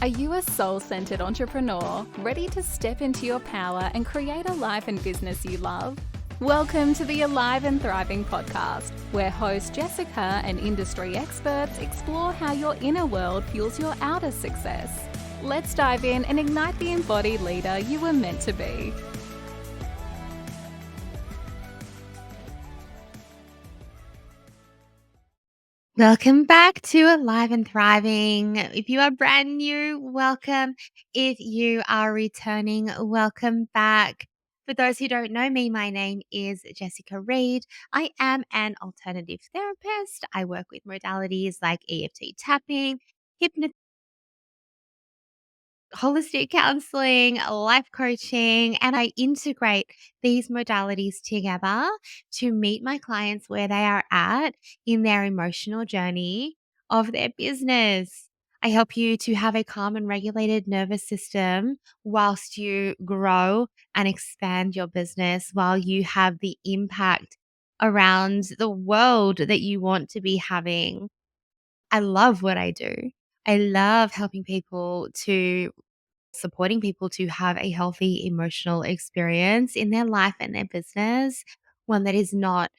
Are you a soul-centered entrepreneur ready to step into your power and create a life and business you love? Welcome to the Alive and Thriving podcast, where host Jessica and industry experts explore how your inner world fuels your outer success. Let's dive in and ignite the embodied leader you were meant to be. Welcome back to Alive and Thriving. If you are brand new, welcome. If you are returning, welcome back. For those who don't know me, my name is Jessica Reed. I am an alternative therapist. I work with modalities like EFT tapping, hypnosis, holistic counseling, life coaching, and I integrate these modalities together to meet my clients where they are at in their emotional journey of their business. I help you to have a calm and regulated nervous system whilst you grow and expand your business, while you have the impact around the world that you want to be having. I love what I do. I love helping people to supporting people to have a healthy emotional experience in their life and their business, one that is not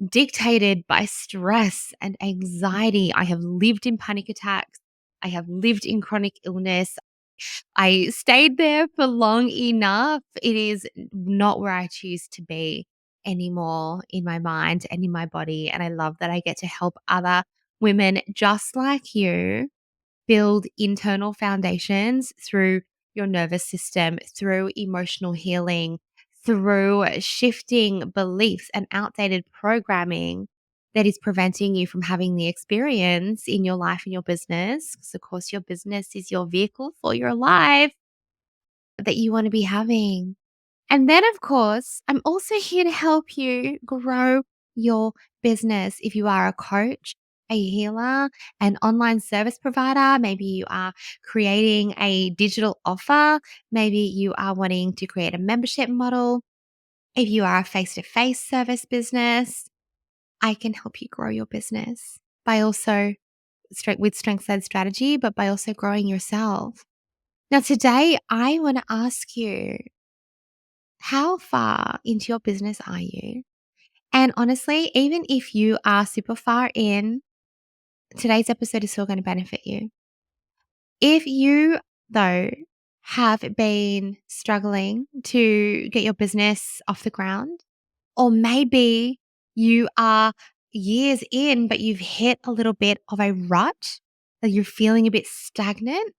dictated by stress and anxiety. I have lived in panic attacks. I have lived in chronic illness. I stayed there for long enough. It is not where I choose to be anymore in my mind and in my body. And I love that I get to help other women just like you build internal foundations through your nervous system, through emotional healing, through shifting beliefs and outdated programming that is preventing you from having the experience in your life and your business. Because, of course, your business is your vehicle for your life that you want to be having. And then, of course, I'm also here to help you grow your business. If you are a coach, a healer, an online service provider, maybe you are creating a digital offer, maybe you are wanting to create a membership model. If you are a face to face service business, I can help you grow your business by also with strength led strategy, but by also growing yourself. Now, today, I want to ask you, how far into your business are you? And honestly, even if you are super far in, today's episode is still going to benefit you. If you, though, have been struggling to get your business off the ground, or maybe you are years in, but you've hit a little bit of a rut, that you're feeling a bit stagnant,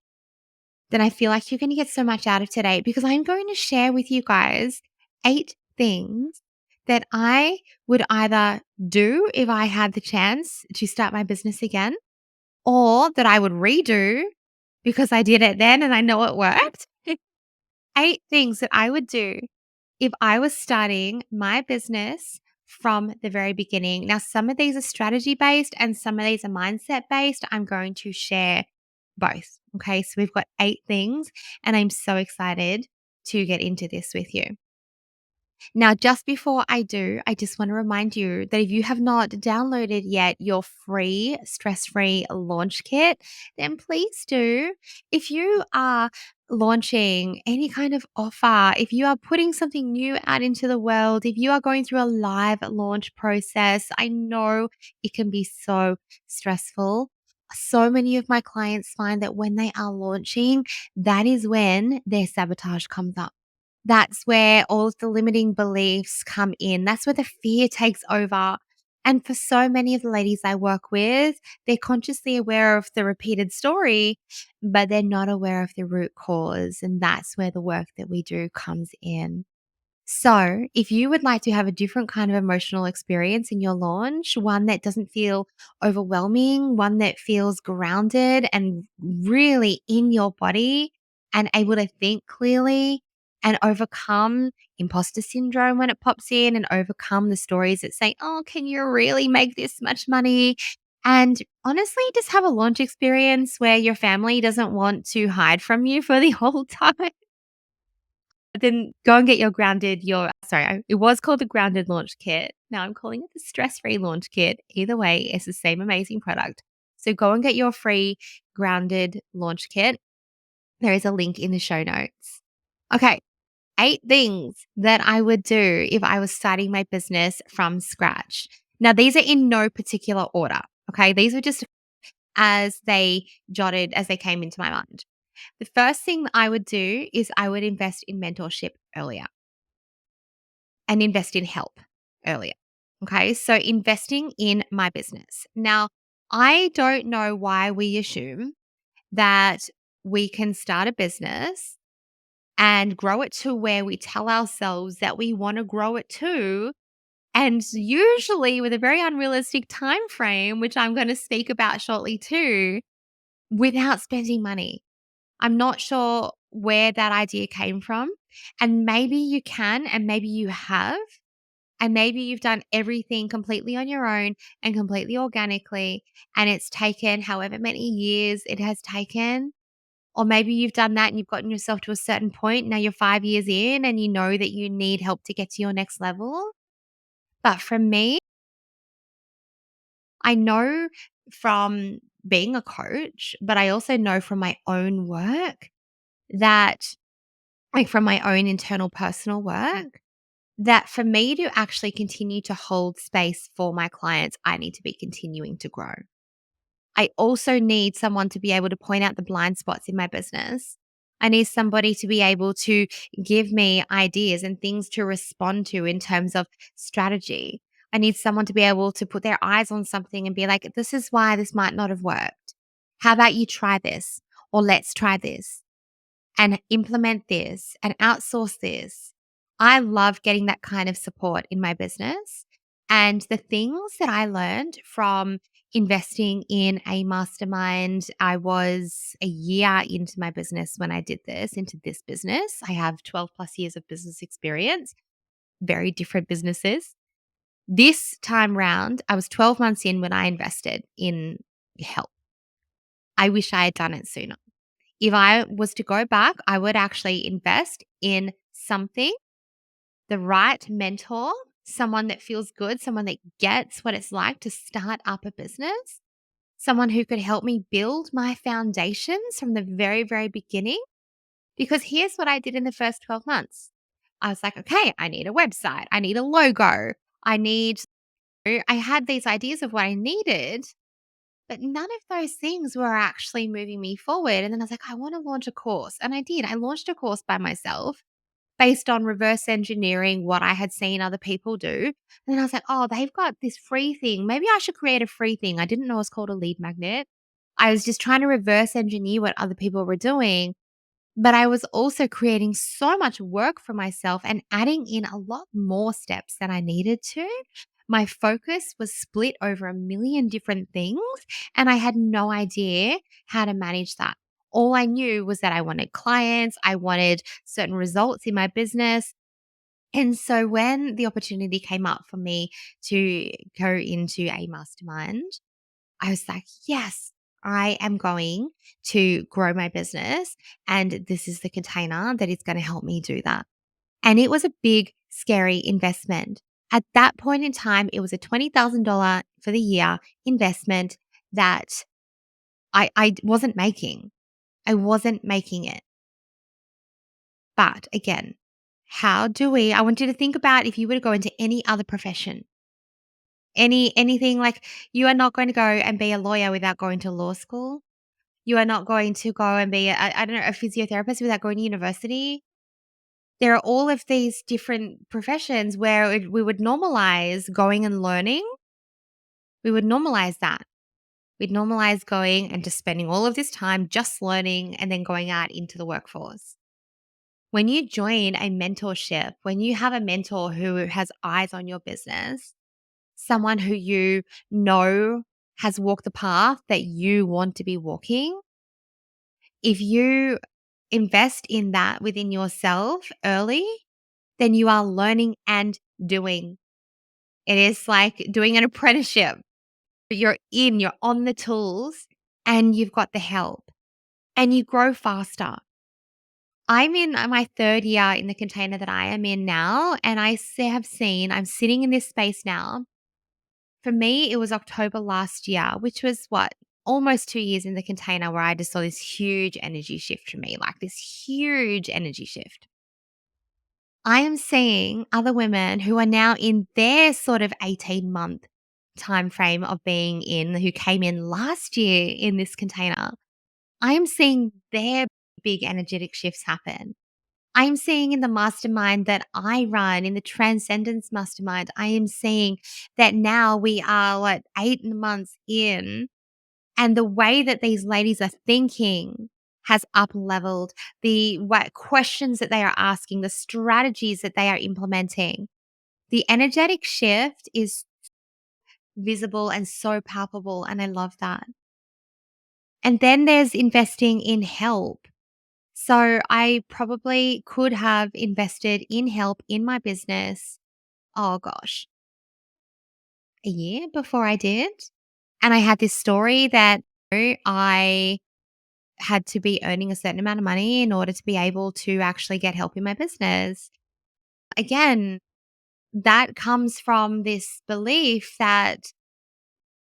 then I feel like you're going to get so much out of today, because I'm going to share with you guys 8 things that I would either do if I had the chance to start my business again, or that I would redo because I did it then and I know it worked. 8 things that I would do if I was starting my business from the very beginning. Now, some of these are strategy based and some of these are mindset based. I'm going to share both. Okay. So we've got 8 things, and I'm so excited to get into this with you. Now, just before I do, I just want to remind you that if you have not downloaded yet your free stress free launch kit, then please do. If you are launching any kind of offer, if you are putting something new out into the world, if you are going through a live launch process, I know it can be so stressful. So many of my clients find that when they are launching, that is when their sabotage comes up. That's where all of the limiting beliefs come in. That's where the fear takes over. And for so many of the ladies I work with, they're consciously aware of the repeated story, but they're not aware of the root cause. And that's where the work that we do comes in. So, if you would like to have a different kind of emotional experience in your launch, one that doesn't feel overwhelming, one that feels grounded and really in your body and able to think clearly and overcome imposter syndrome when it pops in, and overcome the stories that say, oh, can you really make this much money? And honestly, just have a launch experience where your family doesn't want to hide from you for the whole time. Then go and get your it was called the grounded launch kit. Now I'm calling it the stress-free launch kit. Either way, it's the same amazing product. So go and get your free grounded launch kit. There is a link in the show notes. Okay, 8 things that I would do if I was starting my business from scratch. Now, these are in no particular order. Okay, these were just as they came into my mind. The first thing that I would do is I would invest in mentorship earlier and invest in help earlier. Okay. So investing in my business. Now, I don't know why we assume that we can start a business and grow it to where we tell ourselves that we want to grow it to. And usually with a very unrealistic time frame, which I'm going to speak about shortly too, without spending money. I'm not sure where that idea came from. And maybe you can, and maybe you have, and maybe you've done everything completely on your own and completely organically. And it's taken however many years it has taken. Or maybe you've done that and you've gotten yourself to a certain point. Now you're 5 years in and you know that you need help to get to your next level. But for me, I know from being a coach, but I also know from my own work that, like from my own internal personal work, that for me to actually continue to hold space for my clients, I need to be continuing to grow. I also need someone to be able to point out the blind spots in my business. I need somebody to be able to give me ideas and things to respond to in terms of strategy. I need someone to be able to put their eyes on something and be like, this is why this might not have worked. How about you try this? Or let's try this and implement this and outsource this. I love getting that kind of support in my business. And the things that I learned from investing in a mastermind, I was a year into my business when I did this, into this business. I have 12 plus years of business experience, very different businesses. This time round, I was 12 months in when I invested in help. I wish I had done it sooner. If I was to go back, I would actually invest in something, the right mentor, someone that feels good, someone that gets what it's like to start up a business, someone who could help me build my foundations from the very, very beginning. Because here's what I did in the first 12 months. I was like, okay, I need a website, I need a logo, I had these ideas of what I needed, but none of those things were actually moving me forward. And then I was like, I want to launch a course. And I did. I launched a course by myself based on reverse engineering what I had seen other people do. And then I was like, oh, they've got this free thing. Maybe I should create a free thing. I didn't know it was called a lead magnet. I was just trying to reverse engineer what other people were doing. But I was also creating so much work for myself and adding in a lot more steps than I needed to. My focus was split over a million different things, and I had no idea how to manage that. All I knew was that I wanted clients, I wanted certain results in my business. And so when the opportunity came up for me to go into a mastermind, I was like, yes, I am going to grow my business. And this is the container that is going to help me do that. And it was a big, scary investment. At that point in time, it was a $20,000 for the year investment that I wasn't making. I wasn't making it. But again, I want you to think about if you were to go into any other profession, anything like you are not going to go and be a lawyer without going to law school. You are not going to go and be, I don't know, a physiotherapist without going to university. There are all of these different professions where we would normalize going and learning. We would normalize that. We'd normalize going and just spending all of this time just learning and then going out into the workforce. When you join a mentorship, when you have a mentor who has eyes on your business, someone who you know has walked the path that you want to be walking, if you invest in that within yourself early, then you are learning and doing. It is like doing an apprenticeship. You're on the tools and you've got the help and you grow faster. I'm in my third year in the container that I am in now, and I'm sitting in this space now. For me, it was October last year, which was what? almost 2 years in the container where I just saw this huge energy shift for me, like this huge energy shift. I am seeing other women who are now in their sort of 18-month time frame of being in, who came in last year in this container. I am seeing their big energetic shifts happen. I'm seeing in the mastermind that I run, in the Transcendence Mastermind, I am seeing that now we are, 8 months in, and the way that these ladies are thinking has up leveled. The what questions that they are asking, the strategies that they are implementing. The energetic shift is visible and so palpable, and I love that. And then there's investing in help. So I probably could have invested in help in my business, oh gosh, a year before I did. And I had this story that I had to be earning a certain amount of money in order to be able to actually get help in my business. Again, that comes from this belief that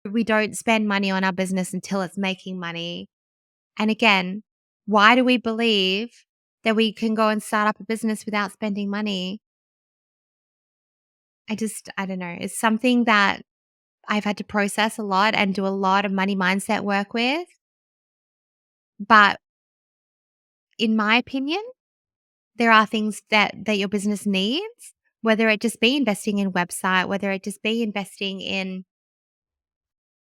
we don't spend money on our business until it's making money. And again, why do we believe that we can go and start up a business without spending money? I don't know. It's something that I've had to process a lot and do a lot of money mindset work with. But in my opinion, there are things that your business needs, whether it just be investing in website, whether it just be investing in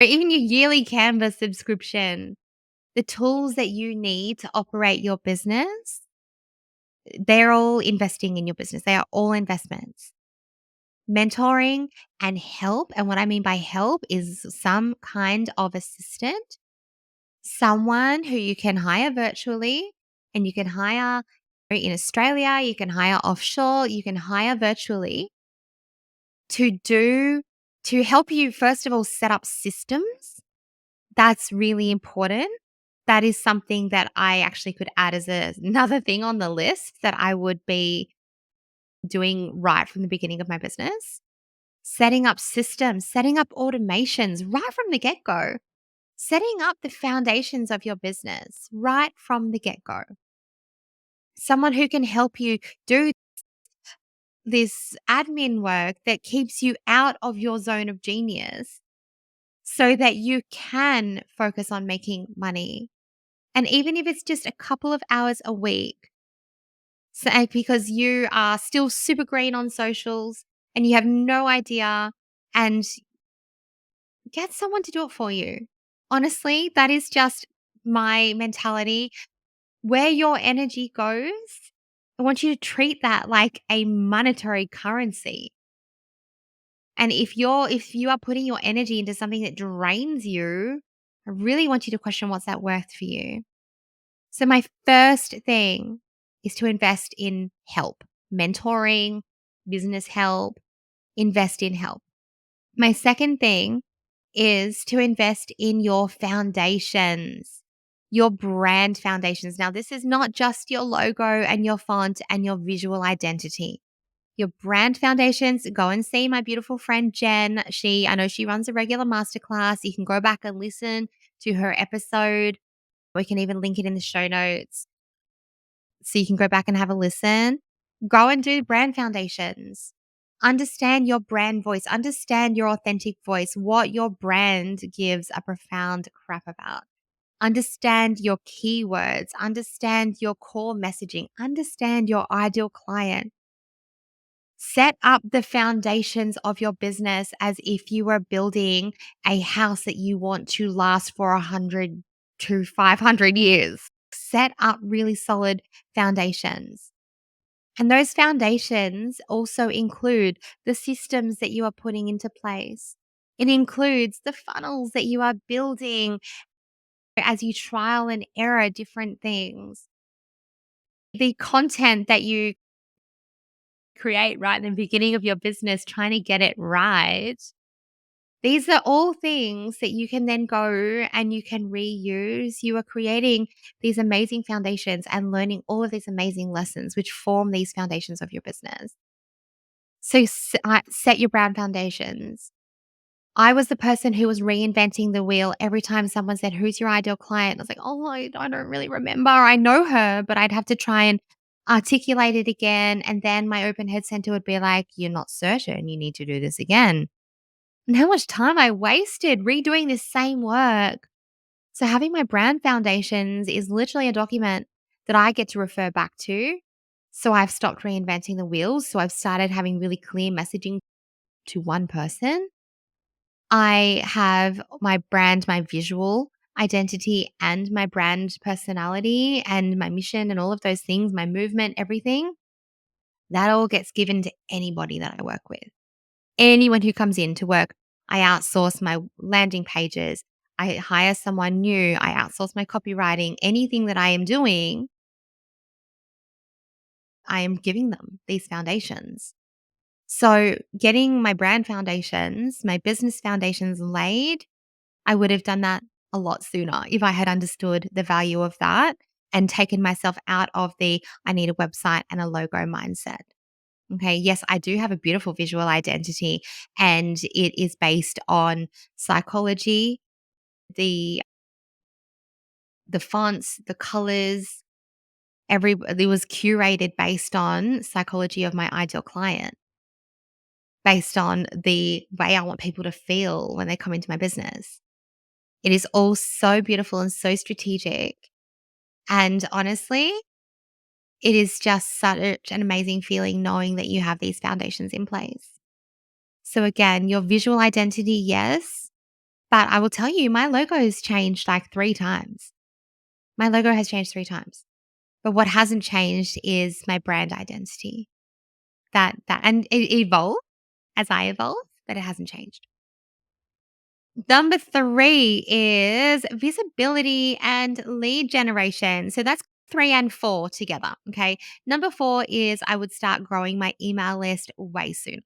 or even your yearly Canva subscription, the tools that you need to operate your business, they're all investing in your business. They are all investments. Mentoring and help. And what I mean by help is some kind of assistant, someone who you can hire virtually, and you can hire in Australia, you can hire offshore, you can hire virtually to do to help you first of all set up systems. That's really important. That is something that I actually could add as another thing on the list that I would be doing right from the beginning of my business. Setting up systems, setting up automations right from the get-go. Setting up the foundations of your business right from the get-go. Someone who can help you do this admin work that keeps you out of your zone of genius so that you can focus on making money. And even if it's just a couple of hours a week, so because you are still super green on socials and you have no idea, and get someone to do it for you. Honestly, that is just my mentality. Where your energy goes, I want you to treat that like a monetary currency. And if you are putting your energy into something that drains you, I really want you to question what's that worth for you. So my first thing is to invest in help, mentoring, business help, invest in help. My second thing is to invest in your foundations, your brand foundations. Now, this is not just your logo and your font and your visual identity. Your brand foundations, go and see my beautiful friend Jen. I know she runs a regular masterclass. You can go back and listen to her episode. We can even link it in the show notes so you can go back and have a listen. Go and do brand foundations. Understand your brand voice, understand your authentic voice, what your brand gives a profound crap about. Understand your keywords, understand your core messaging, understand your ideal client. Set up the foundations of your business as if you were building a house that you want to last for 100 to 500 years. Set up really solid foundations. And those foundations also include the systems that you are putting into place. It includes the funnels that you are building as you trial and error different things. The content that you create right in the beginning of your business, trying to get it right. These are all things that you can then go and you can reuse. You are creating these amazing foundations and learning all of these amazing lessons which form these foundations of your business. So set your brand foundations. I was the person who was reinventing the wheel every time someone said, "Who's your ideal client?" I was like, "Oh, I don't really remember. I know her," but I'd have to try and articulate it again. And then my open head center would be like, "You're not certain. You need to do this again." And how much time I wasted redoing this same work. So having my brand foundations is literally a document that I get to refer back to. So I've stopped reinventing the wheels. So I've started having really clear messaging to one person. I have my brand, my visual identity, and my brand personality, and my mission, and all of those things, my movement, everything. That all gets given to anybody that I work with. Anyone who comes in to work, I outsource my landing pages. I hire someone new. I outsource my copywriting. Anything that I am doing, I am giving them these foundations. So, getting my brand foundations, my business foundations laid, I would have done that a lot sooner if I had understood the value of that and taken myself out of the I need a website and a logo mindset. Okay. Yes, I do have a beautiful visual identity and it is based on psychology, the the fonts, the colors, it was curated based on psychology of my ideal client, based on the way I want people to feel when they come into my business. It is all so beautiful and so strategic. And honestly, it is just such an amazing feeling knowing that you have these foundations in place. So again, your visual identity, yes, but I will tell you, my logo has changed like 3 times. My logo has changed 3 times. But what hasn't changed is my brand identity. And it evolved as I evolve, but it hasn't changed. Number 3 is visibility and lead generation. So that's 3 and 4 together. Okay. Number 4 is I would start growing my email list way soon.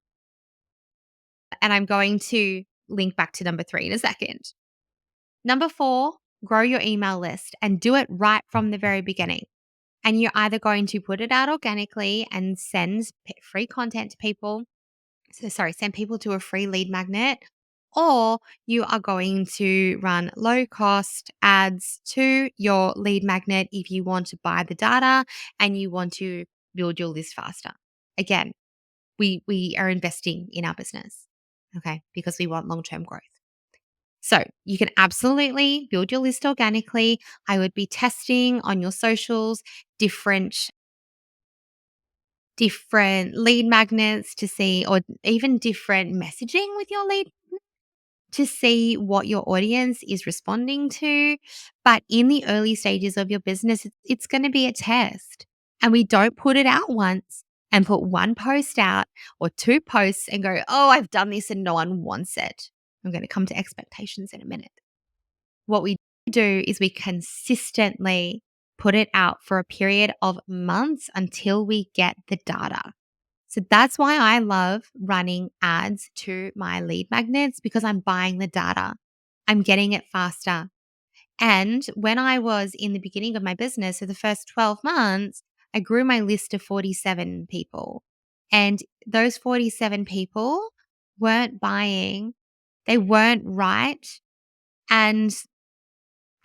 And I'm going to link back to number 3 in a second. Number 4, grow your email list and do it right from the very beginning. And you're either going to put it out organically and send free content to people. Send people to a free lead magnet, or you are going to run low cost ads to your lead magnet if you want to buy the data and you want to build your list faster. Again, we are investing in our business, okay, because we want long-term growth. So you can absolutely build your list organically. I would be testing on your socials different lead magnets to see, or even different messaging with your lead to see what your audience is responding to. But in the early stages of your business, it's going to be a test. And we don't put it out once and put one post out or 2 posts and go, "Oh, I've done this and no one wants it." I'm going to come to expectations in a minute. What we do is we consistently put it out for a period of months until we get the data. So that's why I love running ads to my lead magnets, because I'm buying the data. I'm getting it faster. And when I was in the beginning of my business, so the first 12 months, I grew my list to 47 people. And those 47 people weren't buying, they weren't right. And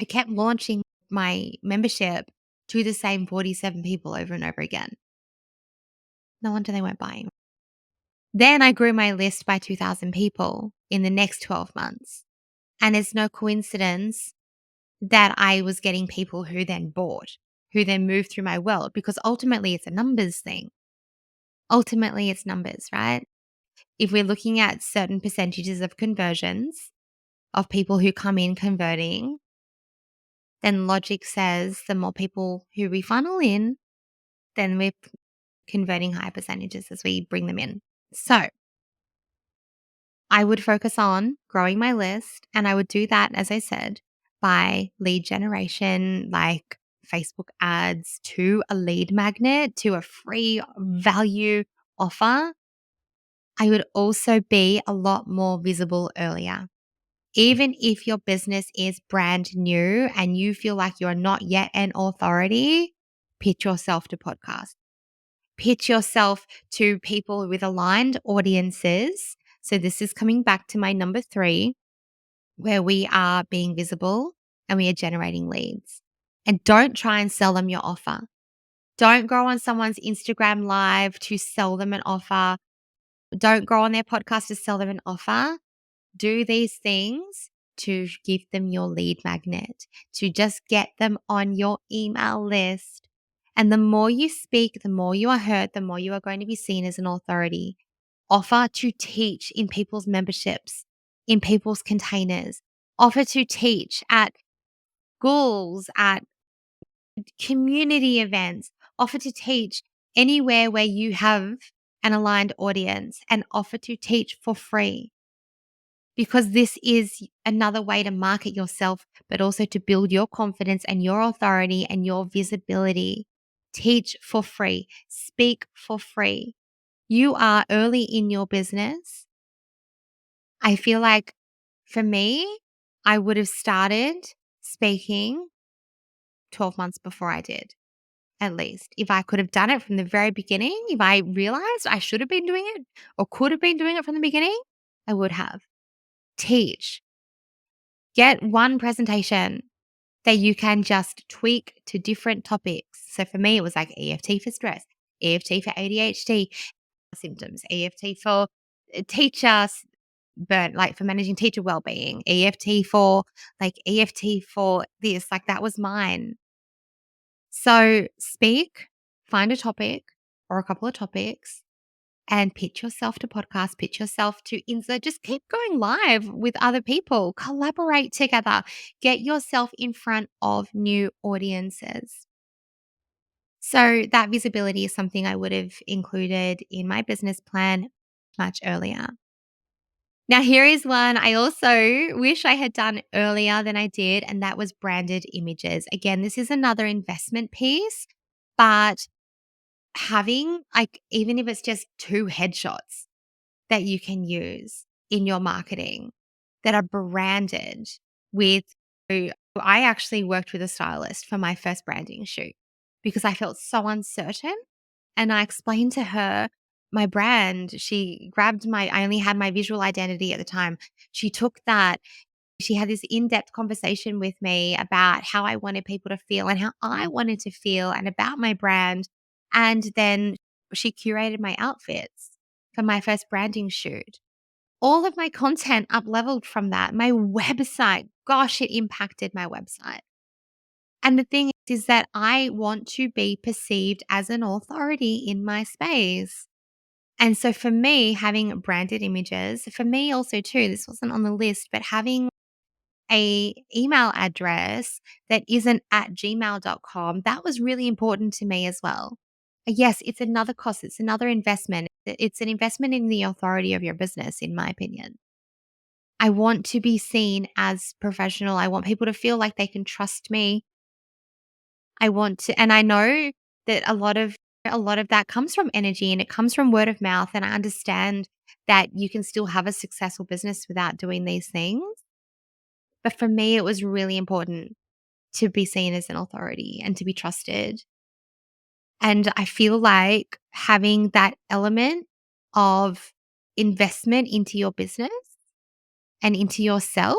I kept launching my membership to the same 47 people over and over again. No wonder they weren't buying. Then I grew my list by 2,000 people in the next 12 months. And it's no coincidence that I was getting people who then bought, who then moved through my world, because ultimately it's a numbers thing. Ultimately it's numbers, right? If we're looking at certain percentages of conversions of people who come in converting, then logic says the more people who we funnel in, then we're converting higher percentages as we bring them in. So I would focus on growing my list, and I would do that, as I said, by lead generation, like Facebook ads to a lead magnet, to a free value offer. I would also be a lot more visible earlier. Even if your business is brand new and you feel like you're not yet an authority, pitch yourself to podcasts. Pitch yourself to people with aligned audiences So this is coming back to my number 3, where we are being visible and we are generating leads. And don't try and sell them your offer. Don't go on someone's Instagram live to sell them an offer. Don't go on their podcast to sell them an offer. Do these things to give them your lead magnet, to just get them on your email list. And the more you speak, the more you are heard, the more you are going to be seen as an authority. Offer to teach in people's memberships, in people's containers. Offer to teach at schools, at community events. Offer to teach anywhere where you have an aligned audience, and offer to teach for free, because this is another way to market yourself, but also to build your confidence and your authority and your visibility. Teach for free, speak for free. You are early in your business. I feel like for me, I would have started speaking 12 months before I did, at least. If I could have done it from the very beginning, if I realized I should have been doing it or could have been doing it from the beginning, I would have. Teach. Get one presentation that you can just tweak to different topics. So for me, it was like EFT for stress, EFT for ADHD symptoms, EFT for teachers burn, like for managing teacher well-being, EFT for this, like that was mine. So speak, find a topic or a couple of topics, and pitch yourself to podcasts, pitch yourself to Insta. Just keep going live with other people, collaborate together, get yourself in front of new audiences. So that visibility is something I would have included in my business plan much earlier. Now, here is one I also wish I had done earlier than I did, and that was branded images. Again, this is another investment piece, but having, like, even if it's just 2 headshots that you can use in your marketing that are branded with. I actually worked with a stylist for my first branding shoot because I felt so uncertain, and I explained to her my brand. She grabbed I only had my visual identity at the time. She took that. She had this in-depth conversation with me about how I wanted people to feel and how I wanted to feel and about my brand. And then she curated my outfits for my first branding shoot. All of my content up leveled from that. My website, gosh, it impacted my website. And the thing is that I want to be perceived as an authority in my space. And so for me, having branded images, for me also too, this wasn't on the list, but having a email address that isn't at gmail.com, that was really important to me as well. Yes, it's another cost, it's another investment. It's an investment in the authority of your business, in my opinion. I want to be seen as professional. I want people to feel like they can trust me. I want to, and I know that a lot of that comes from energy and it comes from word of mouth. And I understand that you can still have a successful business without doing these things. But for me, it was really important to be seen as an authority and to be trusted. And I feel like having that element of investment into your business and into yourself,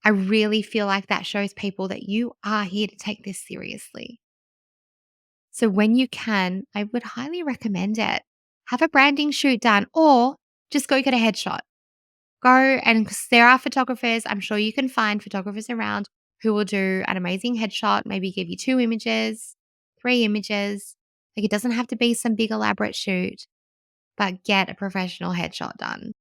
I really feel like that shows people that you are here to take this seriously. So when you can, I would highly recommend it. Have a branding shoot done or just go get a headshot. Go, and 'cause there are photographers, I'm sure you can find photographers around who will do an amazing headshot, maybe give you 2 images, 3 images. Like, it doesn't have to be some big elaborate shoot, but get a professional headshot done.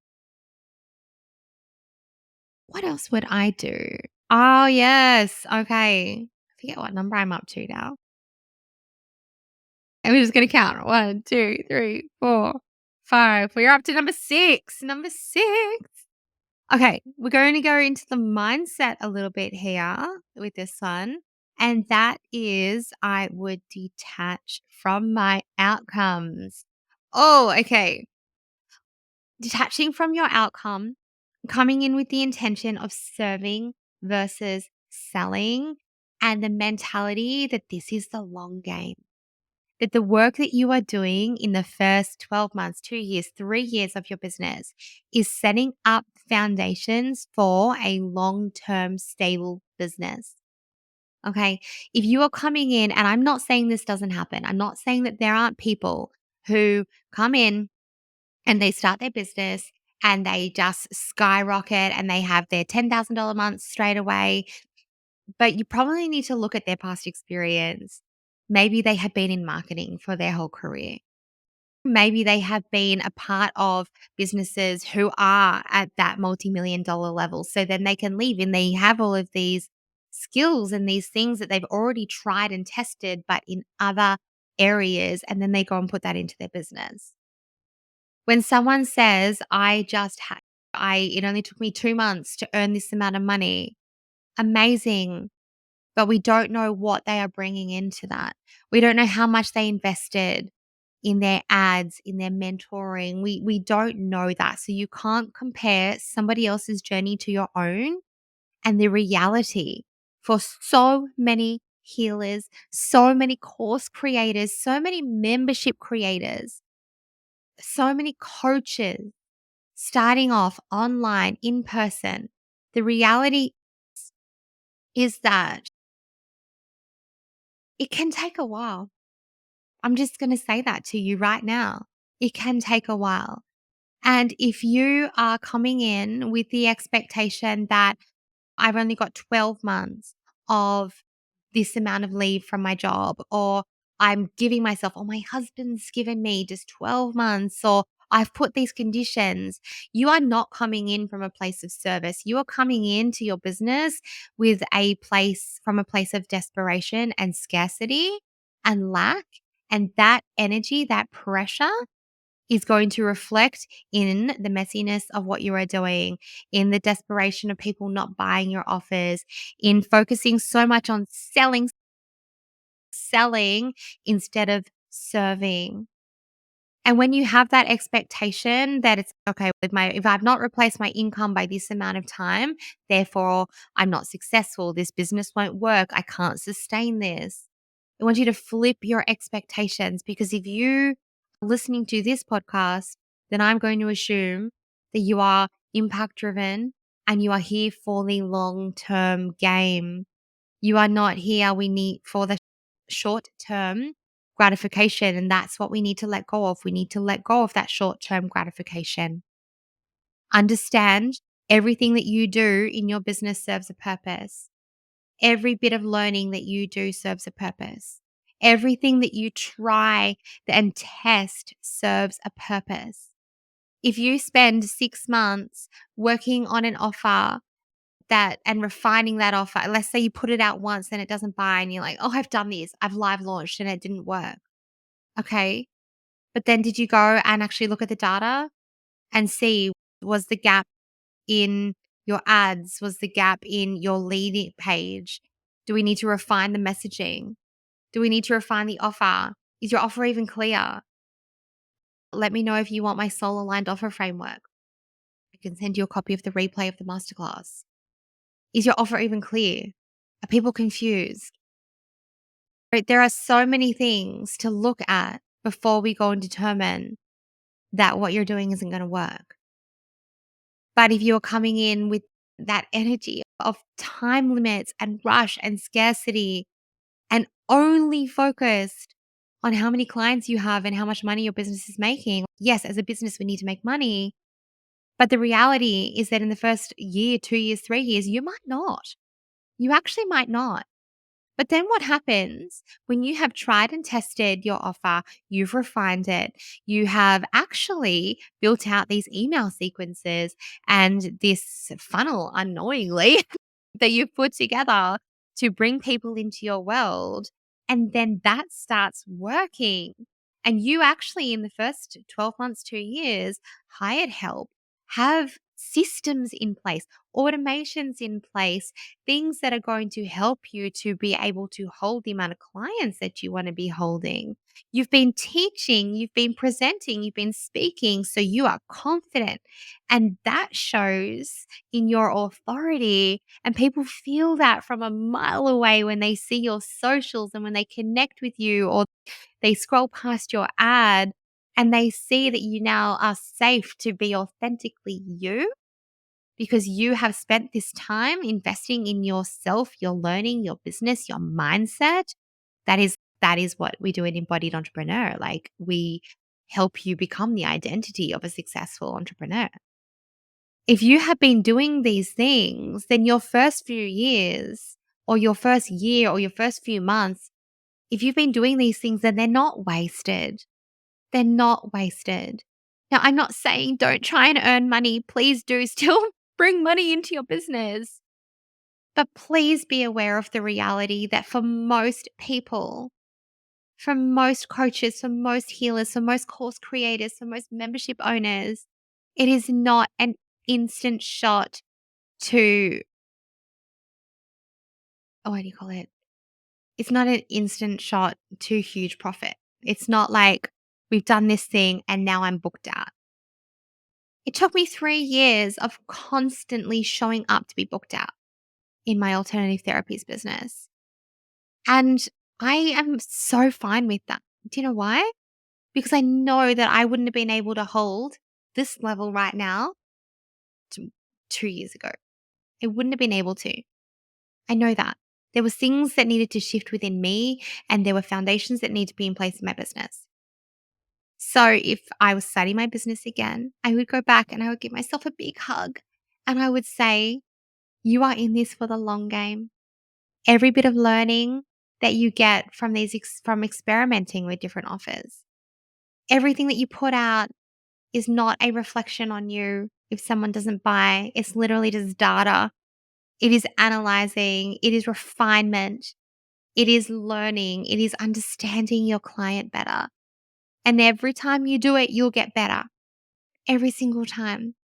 What else would I do? Oh, yes. Okay. I forget what number I'm up to now. I'm just gonna count. 1, 2, 3, 4, 5. We're up to number 6. Number 6. Okay, we're going to go into the mindset a little bit here with this one. And that is, I would detach from my outcomes. Oh, okay. Detaching from your outcome, coming in with the intention of serving versus selling, and the mentality that this is the long game. that the work that you are doing in the first 12 months, 2 years, 3 years of your business is setting up foundations for a long-term stable business. Okay. If you are coming in, and I'm not saying this doesn't happen, I'm not saying that there aren't people who come in and they start their business and they just skyrocket and they have their $10,000 months straight away. But you probably need to look at their past experience. Maybe they have been in marketing for their whole career. Maybe they have been a part of businesses who are at that multi-million dollar level. So then they can leave and they have all of these skills and these things that they've already tried and tested, but in other areas. And then they go and put that into their business. When someone says, it only took me 2 months to earn this amount of money, amazing. But we don't know what they are bringing into that. We don't know how much they invested in their ads, in their mentoring. We don't know that. So you can't compare somebody else's journey to your own. And the reality for so many healers, so many course creators, so many membership creators, so many coaches starting off online, in person, the reality is that it can take a while. I'm just going to say that to you right now. It can take a while. And if you are coming in with the expectation that I've only got 12 months of this amount of leave from my job, or I'm giving myself, or my husband's given me just 12 months, or I've put these conditions, you are not coming in from a place of service. You are coming into your business from a place of desperation and scarcity and lack. And that energy, that pressure is going to reflect in the messiness of what you are doing, in the desperation of people not buying your offers, in focusing so much on selling instead of serving. And when you have that expectation that it's okay if I've not replaced my income by this amount of time, therefore I'm not successful. This business won't work. I can't sustain this. I want you to flip your expectations, because if you are listening to this podcast, then I'm going to assume that you are impact driven and you are here for the long term game. You are not here for the short term gratification. And that's what we need to let go of. We need to let go of that short term gratification. Understand everything that you do in your business serves a purpose. Every bit of learning that you do serves a purpose. Everything that you try and test serves a purpose. If you spend 6 months working on an offer and refining that offer, let's say you put it out once and it doesn't buy and you're like, oh, I've done this. I've live launched and it didn't work. Okay. But then did you go and actually look at the data and see, was the gap in your ads? Was the gap in your lead page? Do we need to refine the messaging? Do we need to refine the offer? Is your offer even clear? Let me know if you want my soul aligned offer framework. I can send you a copy of the replay of the masterclass. Is your offer even clear? Are people confused? Right? There are so many things to look at before we go and determine that what you're doing isn't going to work. But if you're coming in with that energy of time limits and rush and scarcity and only focused on how many clients you have and how much money your business is making, yes, as a business, we need to make money. But the reality is that in the first year, 2 years, 3 years, you might not. You actually might not. But then what happens when you have tried and tested your offer, you've refined it, you have actually built out these email sequences and this funnel unknowingly that you've put together to bring people into your world, and then that starts working. And you actually, in the first 12 months, 2 years, hired help, have systems in place, automations in place, things that are going to help you to be able to hold the amount of clients that you want to be holding. You've been teaching, you've been presenting, you've been speaking, so you are confident. And that shows in your authority. And people feel that from a mile away when they see your socials and when they connect with you or they scroll past your ad and they see that you now are safe to be authentically you because you have spent this time investing in yourself, your learning, your business, your mindset. That is what we do in Embodied Entrepreneur. Like we help you become the identity of a successful entrepreneur. If you have been doing these things, then your first few years or your first year or your first few months, if you've been doing these things, then they're not wasted. They're not wasted. Now, I'm not saying don't try and earn money. Please do still bring money into your business. But please be aware of the reality that for most people, for most coaches, for most healers, for most course creators, for most membership owners, it is not an instant shot to, what do you call it? It's not an instant shot to huge profit. It's not like we've done this thing and now I'm booked out. It took me 3 years of constantly showing up to be booked out in my alternative therapies business. And I am so fine with that. Do you know why? Because I know that I wouldn't have been able to hold this level right now 2 years ago. I wouldn't have been able to. I know that. There were things that needed to shift within me and there were foundations that need to be in place in my business. So if I was starting my business again, I would go back and I would give myself a big hug and I would say, you are in this for the long game. Every bit of learning that you get from from experimenting with different offers, everything that you put out is not a reflection on you. If someone doesn't buy, it's literally just data. It is analyzing, it is refinement, it is learning, it is understanding your client better. And every time you do it, you'll get better. Every single time.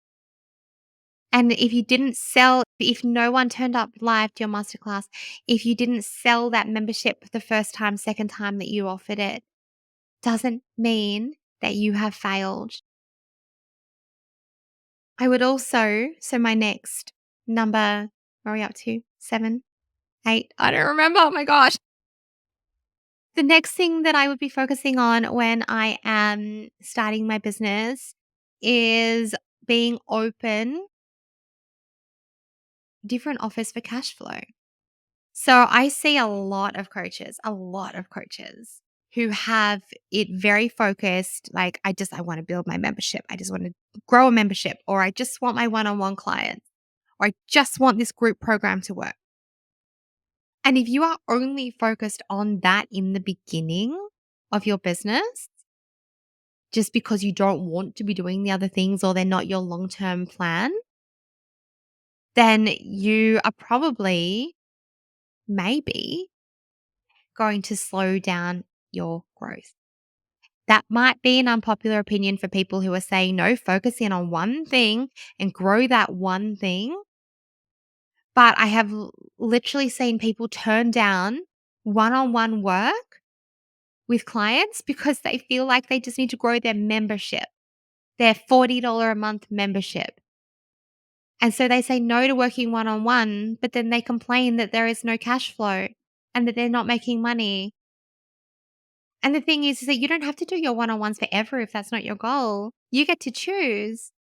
And if you didn't sell, if no one turned up live to your masterclass, if you didn't sell that membership the first time, second time that you offered it, doesn't mean that you have failed. I would also, so my next number, where are we up to? 7, 8, I don't remember. Oh my gosh. The next thing that I would be focusing on when I am starting my business is being open different offers for cash flow. So I see a lot of coaches who have it very focused. Like, I want to build my membership. I just want to grow a membership, or I just want my one-on-one clients, or I just want this group program to work. And if you are only focused on that in the beginning of your business, just because you don't want to be doing the other things or they're not your long-term plan, then you are probably maybe going to slow down your growth. That might be an unpopular opinion for people who are saying, no, focus in on one thing and grow that one thing. But I have literally seen people turn down one-on-one work with clients because they feel like they just need to grow their membership, their $40 a month membership. And so they say no to working one-on-one, but then they complain that there is no cash flow and that they're not making money. And the thing is that you don't have to do your one-on-ones forever if that's not your goal. You get to choose.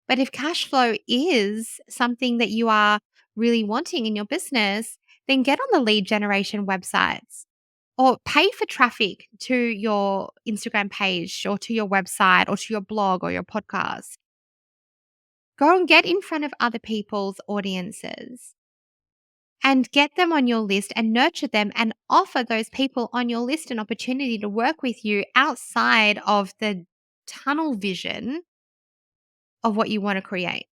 But if cash flow is something that you are really wanting in your business, then get on the lead generation websites or pay for traffic to your Instagram page or to your website or to your blog or your podcast. Go and get in front of other people's audiences and get them on your list and nurture them and offer those people on your list an opportunity to work with you outside of the tunnel vision of what you want to create.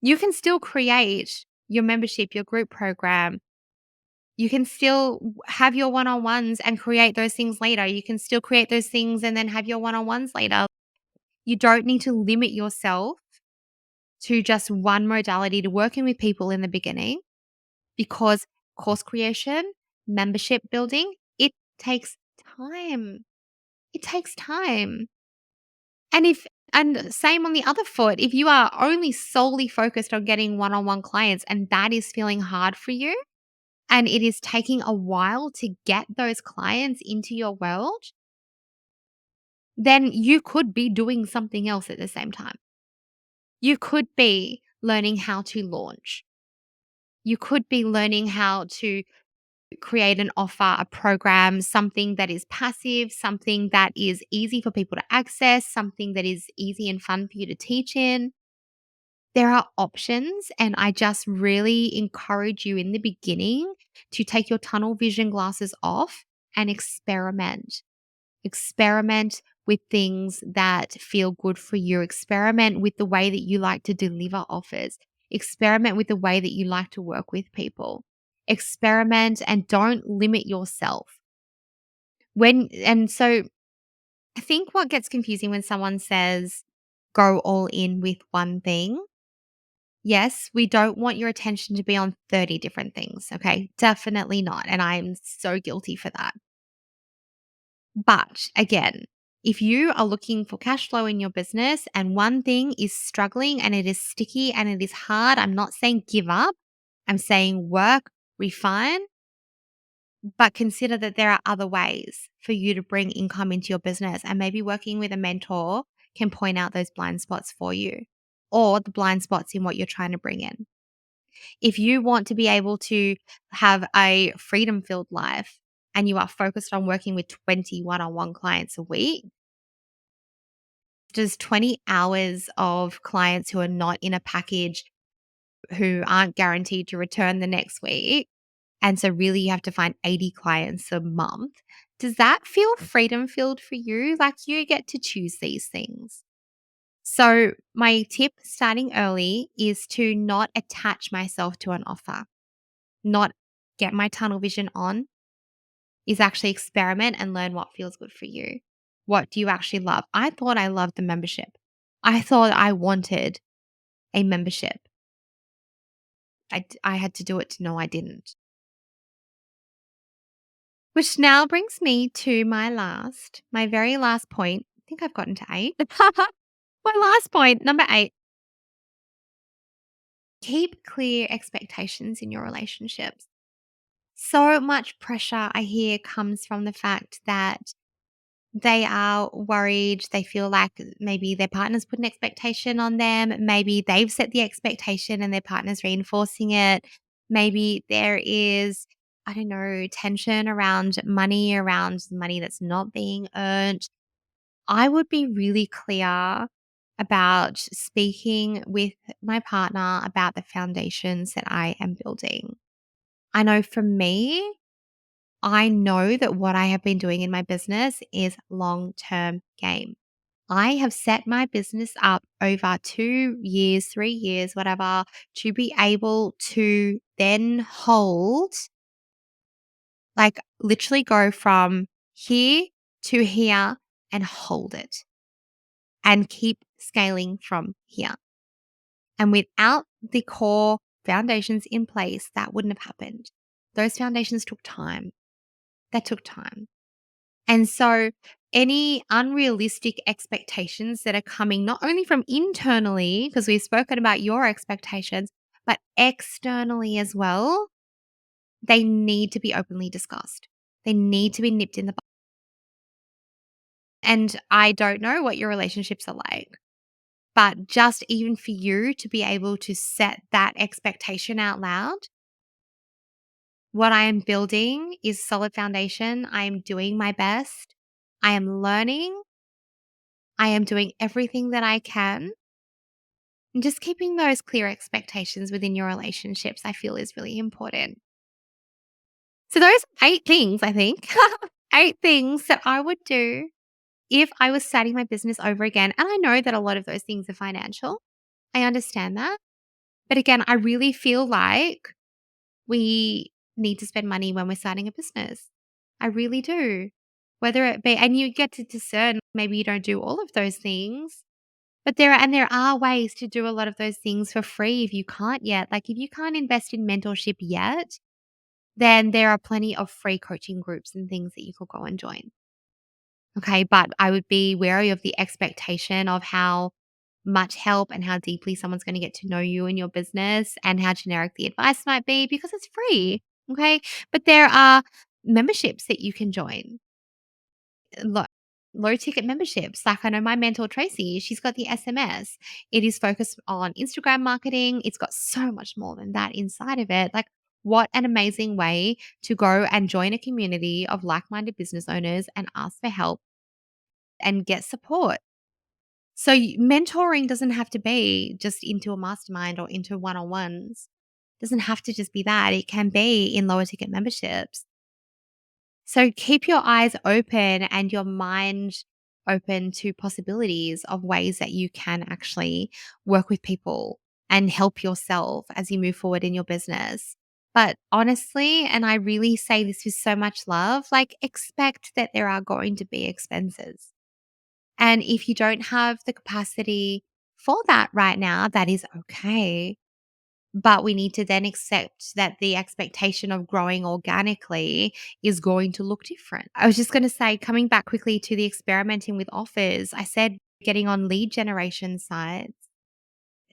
You can still create your membership, your group program. You can still have your one-on-ones and create those things later. You can still create those things and then have your one-on-ones later. You don't need to limit yourself to just one modality, to working with people in the beginning, because course creation, membership building, it takes time. It takes time. And same on the other foot, if you are only solely focused on getting one-on-one clients and that is feeling hard for you, and it is taking a while to get those clients into your world, then you could be doing something else at the same time. You could be learning how to launch. You could be learning how to create an offer, a program, something that is passive, something that is easy for people to access, something that is easy and fun for you to teach in. There are options, and I just really encourage you in the beginning to take your tunnel vision glasses off and experiment. Experiment with things that feel good for you. Experiment with the way that you like to deliver offers. Experiment with the way that you like to work with people. Experiment and don't limit yourself. So I think what gets confusing when someone says go all in with one thing. Yes, we don't want your attention to be on 30 different things. Okay. Definitely not. And I'm so guilty for that. But again, if you are looking for cash flow in your business and one thing is struggling and it is sticky and it is hard, I'm not saying give up. I'm saying work, refine, but consider that there are other ways for you to bring income into your business. And maybe working with a mentor can point out those blind spots for you or the blind spots in what you're trying to bring in. If you want to be able to have a freedom filled life and you are focused on working with 20 one-on-one clients a week, does 20 hours of clients who are not in a package, who aren't guaranteed to return the next week, and so really you have to find 80 clients a month, does that feel freedom filled for you? Like you get to choose these things. So my tip starting early is to not attach myself to an offer, not get my tunnel vision on, is actually experiment and learn what feels good for you. What do you actually love? I thought I loved the membership. I thought I wanted a membership. I had to do it to know I didn't. Which now brings me to my very last point. I think I've gotten to 8. My last point, number 8. Keep clear expectations in your relationships. So much pressure I hear comes from the fact that they are worried. They feel like maybe their partner's put an expectation on them. Maybe they've set the expectation and their partner's reinforcing it. Maybe there is, I don't know, tension around money that's not being earned. I would be really clear about speaking with my partner about the foundations that I am building. I know for me, I know that what I have been doing in my business is long-term game. I have set my business up over 2 years, 3 years, whatever, to be able to then hold, like literally go from here to here and hold it and keep scaling from here. And without the core foundations in place, that wouldn't have happened. Those foundations took time. That took time. And so, any unrealistic expectations that are coming not only from internally, because we've spoken about your expectations, but externally as well, they need to be openly discussed. They need to be nipped in the bud. And I don't know what your relationships are like, but just even for you to be able to set that expectation out loud, what I am building is solid foundation. I am doing my best. I am learning. I am doing everything that I can. And just keeping those clear expectations within your relationships, I feel is really important. So, those 8 things, I think, 8 things that I would do if I was starting my business over again. And I know that a lot of those things are financial. I understand that. But again, I really feel like we need to spend money when we're starting a business. I really do. Whether it be, and you get to discern, maybe you don't do all of those things, But there are ways to do a lot of those things for free if you can't yet. Like, if you can't invest in mentorship yet, then there are plenty of free coaching groups and things that you could go and join. Okay, but I would be wary of the expectation of how much help and how deeply someone's going to get to know you and your business and how generic the advice might be because it's free. Okay, but there are memberships that you can join. Low, low ticket memberships. Like, I know my mentor Tracy, she's got the SMS. It is focused on Instagram marketing. It's got so much more than that inside of it. Like, what an amazing way to go and join a community of like-minded business owners and ask for help and get support. So mentoring doesn't have to be just into a mastermind or into one-on-ones. Doesn't have to just be that. It can be in lower ticket memberships. So keep your eyes open and your mind open to possibilities of ways that you can actually work with people and help yourself as you move forward in your business. But honestly, and I really say this with so much love, like, expect that there are going to be expenses. And if you don't have the capacity for that right now, that is okay. But we need to then accept that the expectation of growing organically is going to look different. I was just going to say, coming back quickly to the experimenting with offers, I said getting on lead generation sites.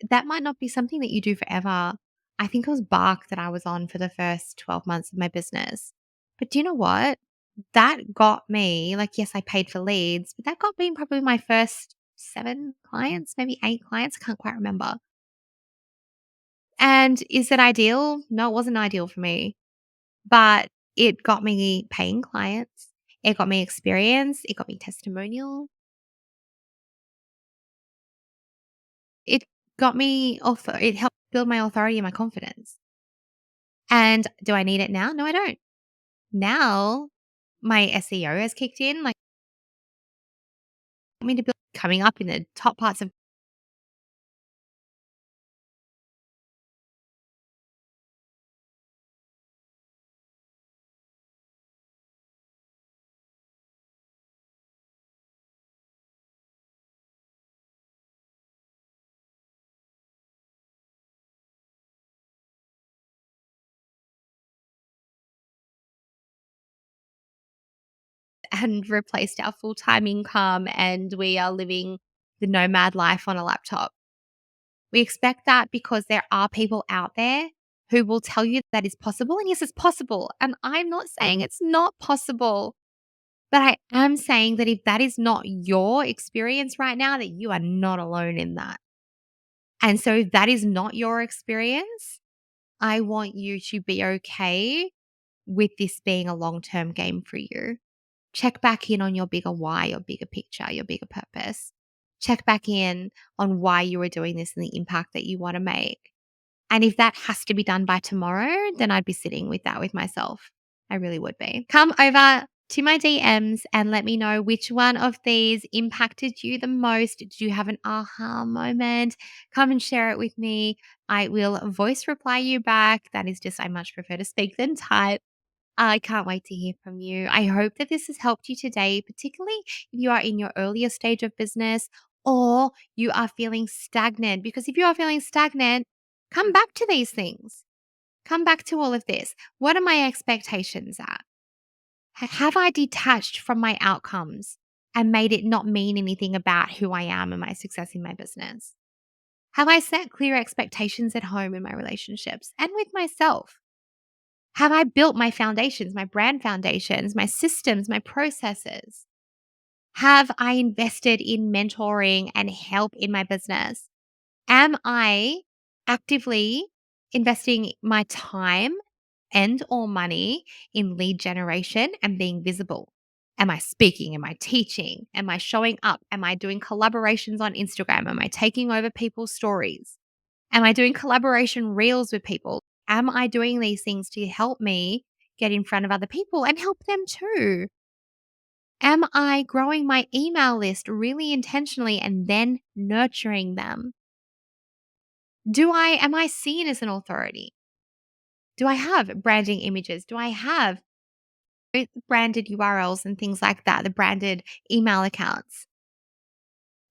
That might not be something that you do forever. I think it was Bark that I was on for the first 12 months of my business. But do you know what? That got me, like, yes, I paid for leads, but that got me probably my first 7 clients, maybe 8 clients. I can't quite remember. And is it ideal? No, it wasn't ideal for me, but it got me paying clients. It got me experience. It got me testimonial. It got me it helped build my authority and my confidence. And do I need it now? No, I don't. Now my SEO has kicked in. Like, want me to build coming up in the top parts of and replaced our full-time income, and we are living the nomad life on a laptop. We expect that because there are people out there who will tell you that is possible. And yes, it's possible. And I'm not saying it's not possible, but I am saying that if that is not your experience right now, that you are not alone in that. And so if that is not your experience, I want you to be okay with this being a long term game for you. Check back in on your bigger why, your bigger picture, your bigger purpose. Check back in on why you are doing this and the impact that you want to make. And if that has to be done by tomorrow, then I'd be sitting with that with myself. I really would be. Come over to my DMs and let me know which one of these impacted you the most. Did you have an aha moment? Come and share it with me. I will voice reply you back. That is just, I much prefer to speak than type. I can't wait to hear from you. I hope that this has helped you today, particularly if you are in your earlier stage of business or you are feeling stagnant. Because if you are feeling stagnant, come back to these things. Come back to all of this. What are my expectations at? Have I detached from my outcomes and made it not mean anything about who I am and my success in my business? Have I set clear expectations at home in my relationships and with myself? Have I built my foundations, my brand foundations, my systems, my processes? Have I invested in mentoring and help in my business? Am I actively investing my time and or money in lead generation and being visible? Am I speaking? Am I teaching? Am I showing up? Am I doing collaborations on Instagram? Am I taking over people's stories? Am I doing collaboration reels with people? Am I doing these things to help me get in front of other people and help them too? Am I growing my email list really intentionally and then nurturing them? Am I seen as an authority? Do I have branding images? Do I have branded URLs and things like that, the branded email accounts?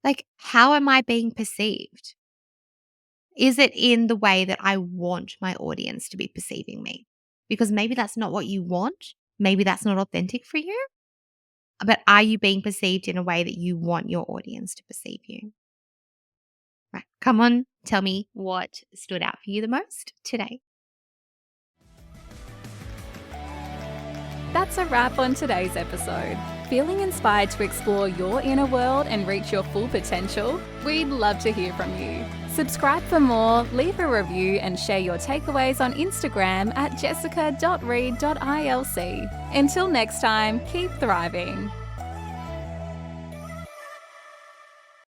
Like, how am I being perceived? Is it in the way that I want my audience to be perceiving me? Because maybe that's not what you want. Maybe that's not authentic for you. But are you being perceived in a way that you want your audience to perceive you? Right. Come on, tell me what stood out for you the most today. That's a wrap on today's episode. Feeling inspired to explore your inner world and reach your full potential? We'd love to hear from you. Subscribe for more, leave a review, and share your takeaways on Instagram at jessica.reed.ilc. Until next time, keep thriving.